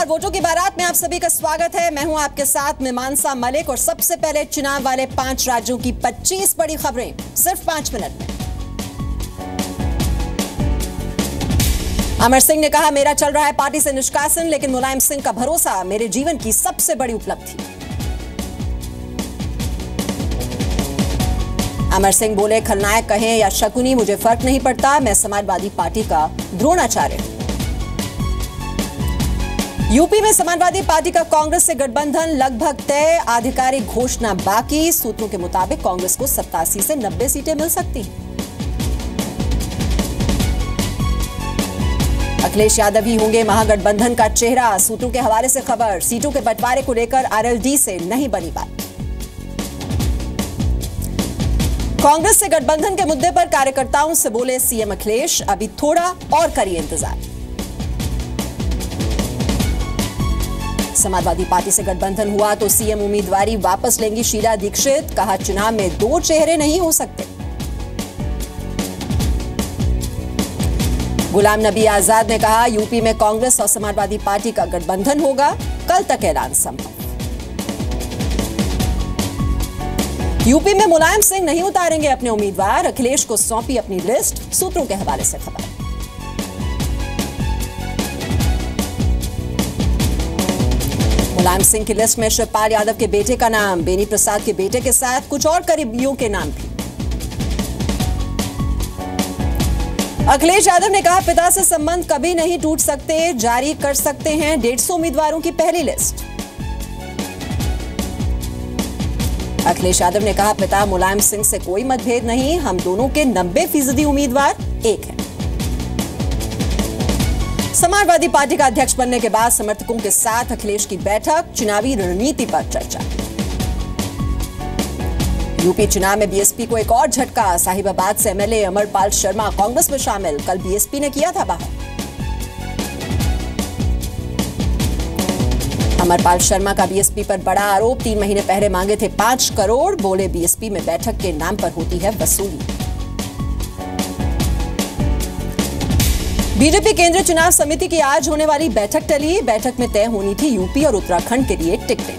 नमस्कार, वोटों की बारात में आप सभी का स्वागत है। मैं हूं आपके साथ मीमांसा मलिक और सबसे पहले चुनाव वाले 5 राज्यों की 25 बड़ी खबरें सिर्फ 5 मिनट में। अमर सिंह ने कहा, मेरा चल रहा है पार्टी से निष्कासन, लेकिन मुलायम सिंह का भरोसा मेरे जीवन की सबसे बड़ी उपलब्धि। अमर सिंह बोले, खलनायक कहें या शकुनी मुझे फर्क नहीं पड़ता, मैं समाजवादी पार्टी का द्रोणाचार्य हूं। यूपी में समाजवादी पार्टी का कांग्रेस से गठबंधन लगभग तय, आधिकारिक घोषणा बाकी। सूत्रों के मुताबिक कांग्रेस को 87 से 90 सीटें मिल सकती हैं। अखिलेश यादव ही होंगे महागठबंधन का चेहरा। सूत्रों के हवाले से खबर, सीटों के बंटवारे को लेकर आरएलडी से नहीं बनी बात। कांग्रेस से गठबंधन के मुद्दे पर कार्यकर्ताओं से बोले सीएम अखिलेश, अभी थोड़ा और करिए इंतजार। समाजवादी पार्टी से गठबंधन हुआ तो सीएम उम्मीदवारी वापस लेंगी शीला दीक्षित। कहा, चुनाव में 2 चेहरे नहीं हो सकते। गुलाम नबी आजाद ने कहा, यूपी में कांग्रेस और समाजवादी पार्टी का गठबंधन होगा, कल तक ऐलान संभव। यूपी में मुलायम सिंह नहीं उतारेंगे अपने उम्मीदवार, अखिलेश को सौंपी अपनी लिस्ट। सूत्रों के हवाले से खबर। मुलायम सिंह की लिस्ट में शिवपाल यादव के बेटे का नाम, बेनी प्रसाद के बेटे के साथ कुछ और करीबियों के नाम भी। अखिलेश यादव ने कहा, पिता से संबंध कभी नहीं टूट सकते, जारी कर सकते हैं 150 उम्मीदवारों की पहली लिस्ट। अखिलेश यादव ने कहा, पिता मुलायम सिंह से कोई मतभेद नहीं, हम दोनों के 90% उम्मीदवार एक हैं। समाजवादी पार्टी का अध्यक्ष बनने के बाद समर्थकों के साथ अखिलेश की बैठक, चुनावी रणनीति पर चर्चा। यूपी चुनाव में बीएसपी को एक और झटका, साहिबाबाद से एमएलए अमरपाल शर्मा कांग्रेस में शामिल, कल बीएसपी ने किया था बाहर। अमरपाल शर्मा का बीएसपी पर बड़ा आरोप, 3 महीने पहले मांगे थे 5 करोड़, बोले बीएसपी में बैठक के नाम पर होती है वसूली। बीजेपी केंद्रीय चुनाव समिति की आज होने वाली बैठक टली, बैठक में तय होनी थी यूपी और उत्तराखंड के लिए टिकटें।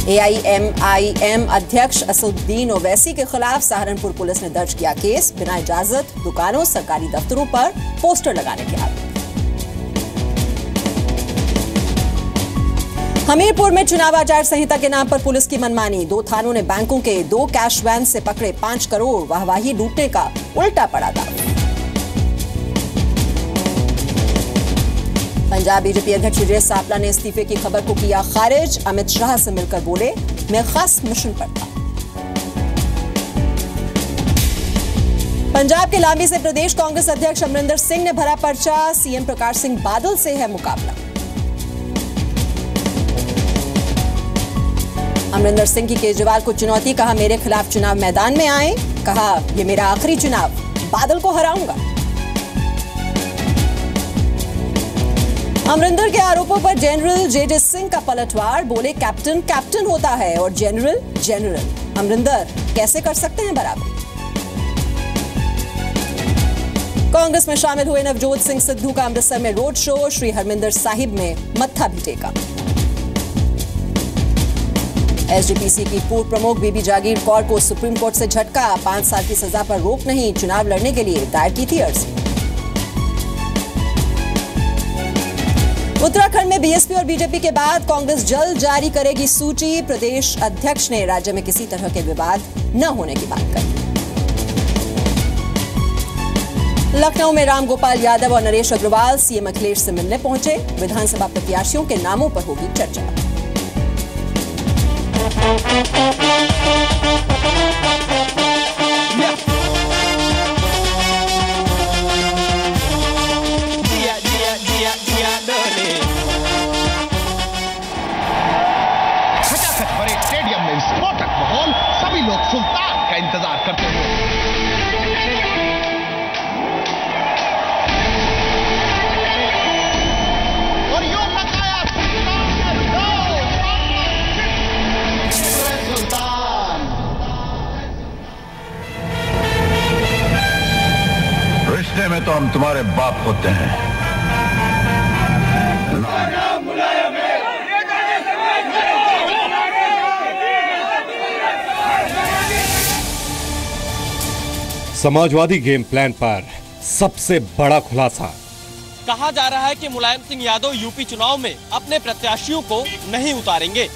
एआईएमआईएम अध्यक्ष असदुद्दीन ओवैसी के खिलाफ सहारनपुर पुलिस ने दर्ज किया केस, बिना इजाजत दुकानों, सरकारी दफ्तरों पर पोस्टर लगाने के आरोप। हमीरपुर में चुनाव आचार संहिता के नाम पर पुलिस की मनमानी, 2 थानों ने बैंकों के 2 कैश वैन से पकड़े 5 करोड़, वाहवाही लूटने का उल्टा पड़ा दाव। पंजाब बीजेपी अध्यक्ष विजय सापला ने इस्तीफे की खबर को किया खारिज, अमित शाह से मिलकर बोले, मैं खास मिशन पर था। पंजाब के लांबी से प्रदेश कांग्रेस अध्यक्ष अमरिंदर सिंह ने भरा पर्चा, सीएम प्रकाश सिंह बादल से है मुकाबला। अमरिंदर सिंह की केजरीवाल को चुनौती, कहा मेरे खिलाफ चुनाव मैदान में आए, कहा ये मेरा आखिरी चुनाव, बादल को हराऊंगा। अमरिंदर के आरोपों पर जनरल जेजे सिंह का पलटवार, बोले कैप्टन कैप्टन होता है और जनरल जनरल, अमरिंदर कैसे कर सकते हैं बराबर। कांग्रेस में शामिल हुए नवजोत सिंह सिद्धू का अमृतसर में रोड शो, श्री हरमिंदर साहिब में मत्था भी टेका। एसजीपीसी की पूर्व प्रमुख बीबी जागीर कौर को सुप्रीम कोर्ट से झटका, 5 साल की सजा पर रोक नहीं, चुनाव लड़ने के लिए दायर की थी अर्जी। उत्तराखंड में बीएसपी और बीजेपी के बाद कांग्रेस जल्द जारी करेगी सूची, प्रदेश अध्यक्ष ने राज्य में किसी तरह के विवाद न होने की बात कही। लखनऊ में रामगोपाल यादव और नरेश अग्रवाल सीएम अखिलेश से मिलने पहुंचे, विधानसभा प्रत्याशियों के नामों पर होगी चर्चा। खचाखच भरे स्टेडियम में विस्फोटक माहौल, सभी लोग सुल्तान का इंतजार करते हैं। और यो लगाया सुल्तान। तो हम तुम्हारे बाप होते हैं। समाजवादी गेम प्लान पर सबसे बड़ा खुलासा। कहा जा रहा है कि मुलायम सिंह यादव यूपी चुनाव में अपने प्रत्याशियों को नहीं उतारेंगे।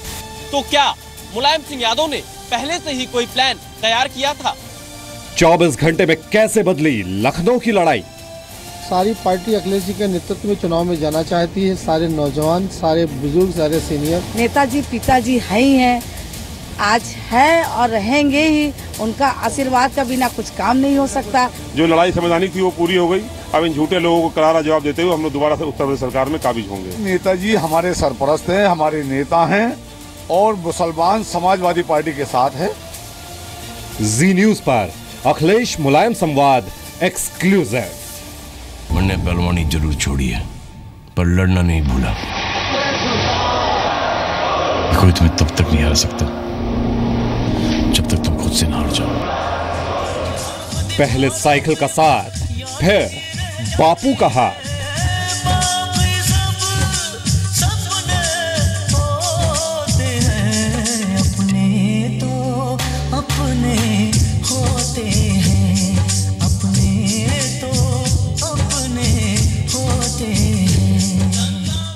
तो क्या मुलायम सिंह यादव ने पहले से ही कोई प्लान तैयार किया था? 24 घंटे में कैसे बदली लखनऊ की लड़ाई? सारी पार्टी अखिलेश जी के नेतृत्व में चुनाव में जाना चाहती है। सारे नौजवान, सारे बुजुर्ग, सारे सीनियर। नेताजी पिताजी है ही हैं, आज है और रहेंगे ही। उनका आशीर्वाद का बिना कुछ काम नहीं हो सकता। जो लड़ाई संवैधानिक थी वो पूरी हो गई। अब इन झूठे लोगों को करारा जवाब देते हुए हम लोग दोबारा से उत्तर प्रदेश सरकार में काबिज होंगे। नेताजी हमारे सरपरस्त हैं, हमारे नेता हैं और मुसलमान समाजवादी पार्टी के साथ है। जी न्यूज पर अखिलेश मुलायम संवाद एक्सक्लूसिव। मैंने पहलवानी जरूर छोड़ी है पर लड़ना नहीं भूला। कोई तुम्हें तब तक नहीं हरा सकता जब तक तुम खुद से ना हार जाओ। पहले साइकिल का साथ, फिर बापू का हाथ।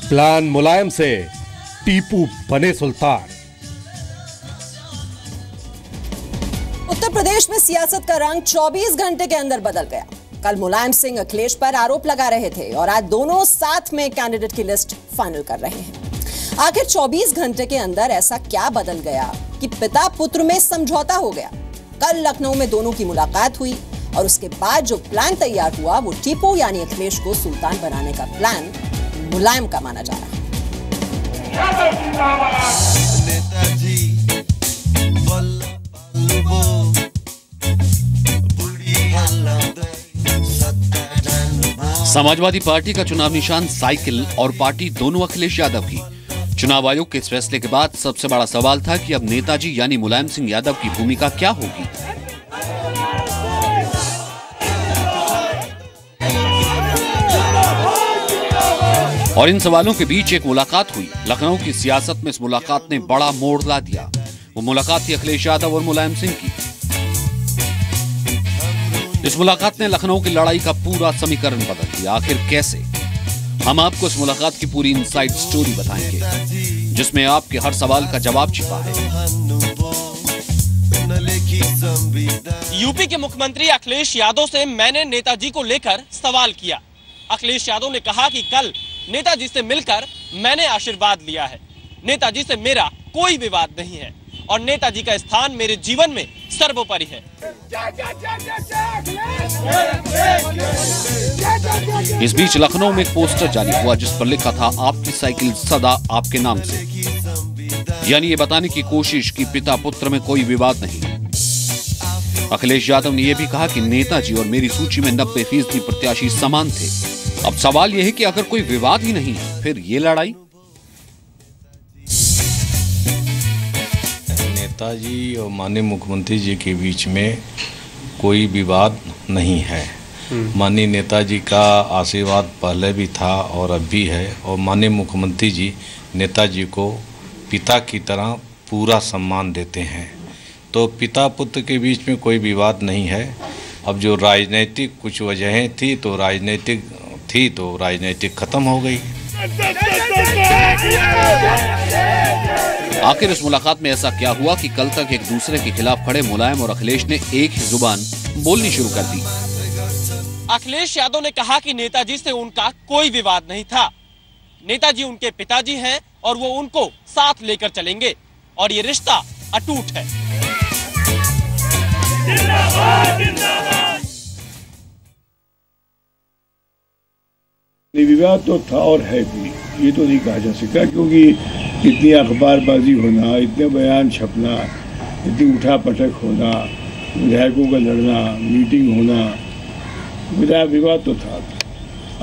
प्लान मुलायम से टीपू बने सुल्तान। उत्तर प्रदेश में सियासत का रंग 24 घंटे के अंदर बदल गया। कल मुलायम सिंह अखिलेश पर आरोप लगा रहे थे और आज दोनों साथ में कैंडिडेट की लिस्ट फाइनल कर रहे हैं। आखिर 24 घंटे के अंदर ऐसा क्या बदल गया कि पिता पुत्र में समझौता हो गया? कल लखनऊ में दोनों की मुलाकात हुई और उसके बाद जो प्लान तैयार हुआ वो टीपू यानी अखिलेश को सुल्तान बनाने का प्लान मुलायम का माना जा रहा है। समाजवादी पार्टी का चुनाव निशान साइकिल और पार्टी दोनों अखिलेश यादव की। चुनाव आयोग के इस फैसले के बाद सबसे बड़ा सवाल था कि अब नेताजी यानी मुलायम सिंह यादव की भूमिका क्या होगी। और इन सवालों के बीच एक मुलाकात हुई। लखनऊ की सियासत में इस मुलाकात ने बड़ा मोड़ ला दिया। वो मुलाकात थी अखिलेश यादव और मुलायम सिंह की। इस मुलाकात ने लखनऊ की लड़ाई का पूरा समीकरण बदल दिया। आखिर कैसे? हम आपको इस मुलाकात की पूरी इनसाइड स्टोरी बताएंगे, जिसमें आपके हर सवाल का जवाब छिपा है। यूपी के मुख्यमंत्री अखिलेश यादव से मैंने नेताजी को लेकर सवाल किया। अखिलेश यादव ने कहा कि कल नेताजी से मिलकर मैंने आशीर्वाद लिया है। नेताजी से मेरा कोई विवाद नहीं है और नेताजी का स्थान मेरे जीवन में सर्वोपरि है। इस बीच लखनऊ में एक पोस्टर जारी हुआ जिस पर लिखा था, आपकी साइकिल सदा आपके नाम से। यानी ये बताने की कोशिश कि पिता पुत्र में कोई विवाद नहीं। अखिलेश यादव ने यह भी कहा कि नेताजी और मेरी सूची में 90% प्रत्याशी समान थे। अब सवाल यह है कि अगर कोई विवाद ही नहीं फिर ये लड़ाई? नेताजी और माननीय मुख्यमंत्री जी के बीच में कोई विवाद नहीं है। माननीय नेताजी का आशीर्वाद पहले भी था और अब भी है और माननीय मुख्यमंत्री जी नेताजी को पिता की तरह पूरा सम्मान देते हैं। तो पिता पुत्र के बीच में कोई विवाद नहीं है। अब जो राजनीतिक कुछ वजहें थी तो राजनीतिक खत्म हो गई। आखिर इस मुलाकात में ऐसा क्या हुआ कि कल तक एक दूसरे के खिलाफ खड़े मुलायम और अखिलेश ने एक ही जुबान बोलनी शुरू कर दी? अखिलेश यादव ने कहा कि नेताजी से उनका कोई विवाद नहीं था। नेताजी उनके पिताजी हैं और वो उनको साथ लेकर चलेंगे और ये रिश्ता अटूट है। विवाद तो था और है भी, ये तो नहीं कहा जा सकता, क्योंकि इतनी अखबारबाजी होना, इतने बयान छपना, इतनी उठा पटक होना, विधायकों का लड़ना, मीटिंग होना, विवाद तो था।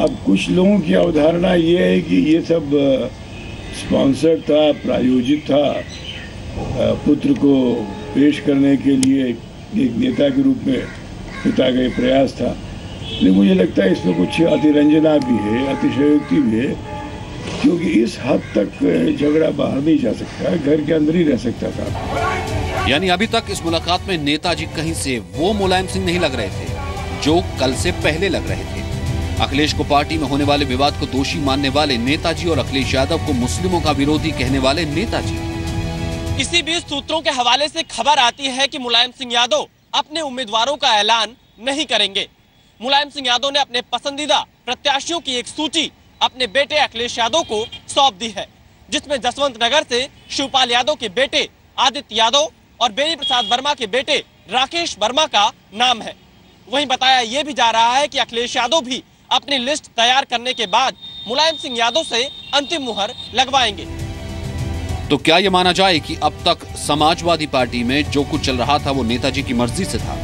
अब कुछ लोगों की अवधारणा ये है कि ये सब स्पॉन्सर्ड था, प्रायोजित था, पुत्र को पेश करने के लिए एक नेता के रूप में पिता का प्रयास था। लेकिन मुझे लगता है इसमें कुछ अतिरंजना भी है, अतिशयोक्ति भी है, क्योंकि इस हद तक झगड़ा बाहर नहीं जा सकता, घर के अंदर ही रह सकता था। यानी अभी तक इस मुलाकात में नेताजी कहीं से वो मुलायम सिंह नहीं लग रहे थे जो कल से पहले लग रहे थे। अखिलेश को पार्टी में होने वाले विवाद को दोषी मानने वाले नेताजी और अखिलेश यादव को मुस्लिमों का विरोधी कहने वाले नेताजी। इसी बीच सूत्रों के हवाले से खबर आती है कि मुलायम सिंह यादव अपने उम्मीदवारों का ऐलान नहीं करेंगे। मुलायम सिंह यादव ने अपने पसंदीदा प्रत्याशियों की एक सूची अपने बेटे अखिलेश यादव को सौंप दी है, जिसमें जसवंत नगर से शिवपाल यादव के बेटे आदित्य यादव और बेनी प्रसाद वर्मा के बेटे राकेश वर्मा का नाम है। वहीं बताया यह भी जा रहा है कि अखिलेश यादव भी अपनी लिस्ट तैयार करने के बाद मुलायम सिंह यादव से अंतिम मुहर लगवाएंगे। तो क्या यह माना जाए कि अब तक समाजवादी पार्टी में जो कुछ चल रहा था वो नेताजी की मर्जी से था?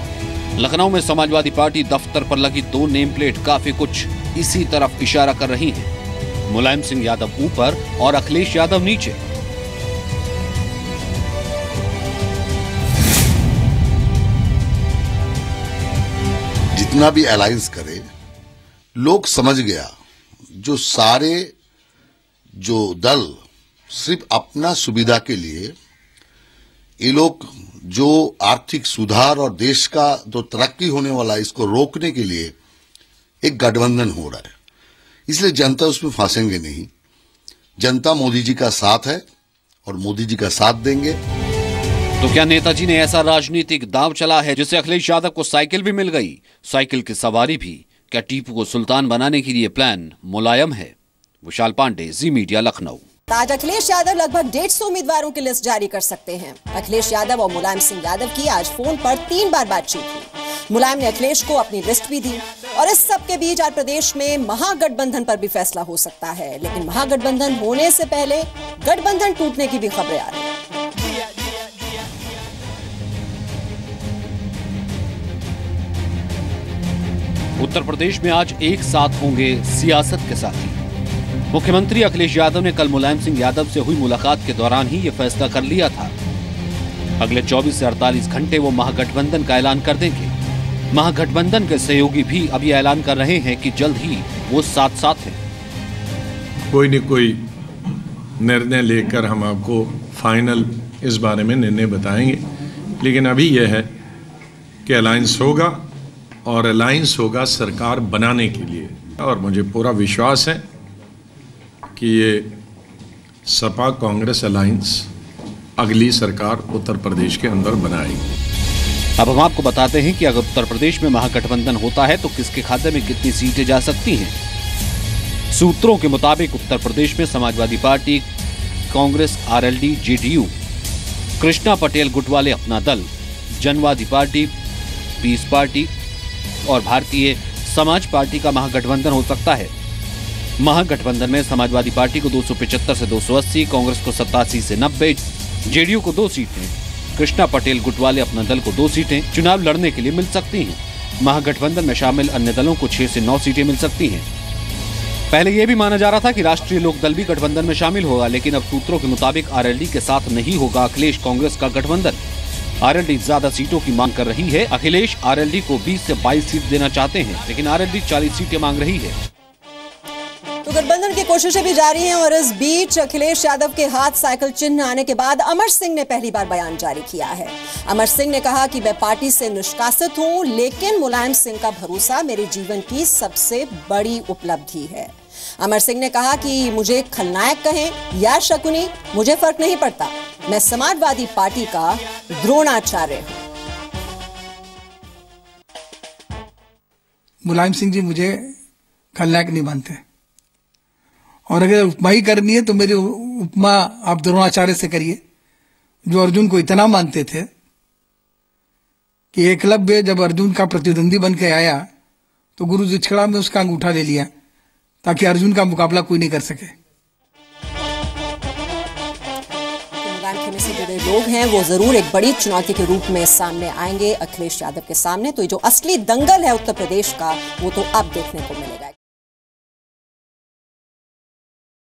लखनऊ में समाजवादी पार्टी दफ्तर पर लगी 2 नेम प्लेट काफी कुछ इसी तरफ इशारा कर रही हैं। मुलायम सिंह यादव ऊपर और अखिलेश यादव नीचे। जितना भी अलायंस करे, लोग समझ गया जो दल सिर्फ अपना सुविधा के लिए, ये लोग जो आर्थिक सुधार और देश का जो तरक्की होने वाला है इसको रोकने के लिए एक गठबंधन हो रहा है, इसलिए जनता उसमें फंसेंगे नहीं। जनता मोदी जी का साथ है और मोदी जी का साथ देंगे। तो क्या नेताजी ने ऐसा राजनीतिक दांव चला है जिससे अखिलेश यादव को साइकिल भी मिल गई, साइकिल की सवारी भी? क्या टीपू को सुल्तान बनाने के लिए प्लान मुलायम है? विशाल पांडे, जी मीडिया, लखनऊ। आज अखिलेश यादव लगभग 150 उम्मीदवारों की लिस्ट जारी कर सकते हैं। अखिलेश यादव और मुलायम सिंह यादव की आज फोन पर 3 बार बातचीत हुई। मुलायम ने अखिलेश को अपनी लिस्ट भी दी और इस सब के बीच आज प्रदेश में महागठबंधन पर भी फैसला हो सकता है। लेकिन महागठबंधन होने से पहले गठबंधन टूटने की भी खबरें आ रही हैं। उत्तर प्रदेश में आज एक साथ होंगे सियासत के साथी। मुख्यमंत्री अखिलेश यादव ने कल मुलायम सिंह यादव से हुई मुलाकात के दौरान ही यह फैसला कर लिया था। अगले 24 से 48 घंटे वो महागठबंधन का ऐलान कर देंगे। महागठबंधन के सहयोगी भी अब ये ऐलान कर रहे हैं कि जल्द ही वो साथ साथ हैं। कोई न कोई निर्णय लेकर हम आपको फाइनल इस बारे में निर्णय बताएंगे, लेकिन अभी यह है कि अलायंस होगा और अलायंस होगा सरकार बनाने के लिए। और मुझे पूरा विश्वास है कि ये सपा कांग्रेस अलायंस अगली सरकार उत्तर प्रदेश के अंदर बनाएगी। अब हम आपको बताते हैं कि अगर उत्तर प्रदेश में महागठबंधन होता है तो किसके खाते में कितनी सीटें जा सकती हैं। सूत्रों के मुताबिक उत्तर प्रदेश में Samajwadi party, Congress, RLD, JDU, Krishna Patel गुट वाले अपना दल, जनवादी पार्टी, पीस पार्टी और भारतीय समाज पार्टी का महागठबंधन हो सकता है। महागठबंधन में समाजवादी पार्टी को 275 से 280, कांग्रेस को 87 से 90, जेडीयू को 2 सीटें, कृष्णा पटेल गुट वाले अपना दल को 2 सीटें चुनाव लड़ने के लिए मिल सकती हैं। महागठबंधन में शामिल अन्य दलों को 6 से 9 सीटें मिल सकती हैं। पहले यह भी माना जा रहा था कि राष्ट्रीय लोकदल भी गठबंधन में शामिल होगा, लेकिन अब सूत्रों के मुताबिक आरएलडी के साथ नहीं होगा अखिलेश कांग्रेस का गठबंधन। आरएलडी ज्यादा सीटों की मांग कर रही है। अखिलेश आरएलडी को 20 से 22 सीट देना चाहते हैं, लेकिन आरएलडी 40 सीटें मांग रही है। तो गठबंधन की कोशिशें भी जारी हैं और इस बीच अखिलेश यादव के हाथ साइकिल चिन्ह आने के बाद अमर सिंह ने पहली बार बयान जारी किया है। अमर सिंह ने कहा कि मैं पार्टी से निष्कासित हूं, लेकिन मुलायम सिंह का भरोसा मेरे जीवन की सबसे बड़ी उपलब्धि है। अमर सिंह ने कहा कि मुझे खलनायक कहें या शकुनी, मुझे फर्क नहीं पड़ता, मैं समाजवादी पार्टी का द्रोणाचार्य हूं। मुलायम सिंह जी मुझे खलनायक नहीं मानते, और अगर उपमा ही करनी है तो मेरी उपमा आप द्रोणाचार्य से करिए, जो अर्जुन को इतना मानते थे कि एकलव्य जब अर्जुन का प्रतिद्वंदी बन के आया तो गुरु जिछड़ा में उसका अंगूठा ले लिया ताकि अर्जुन का मुकाबला कोई नहीं कर सके। मुलायम से जुड़े लोग हैं वो जरूर एक बड़ी चुनौती के रूप में सामने आएंगे अखिलेश यादव के सामने। तो ये जो असली दंगल है उत्तर प्रदेश का वो तो अब देखने को मिलेगा।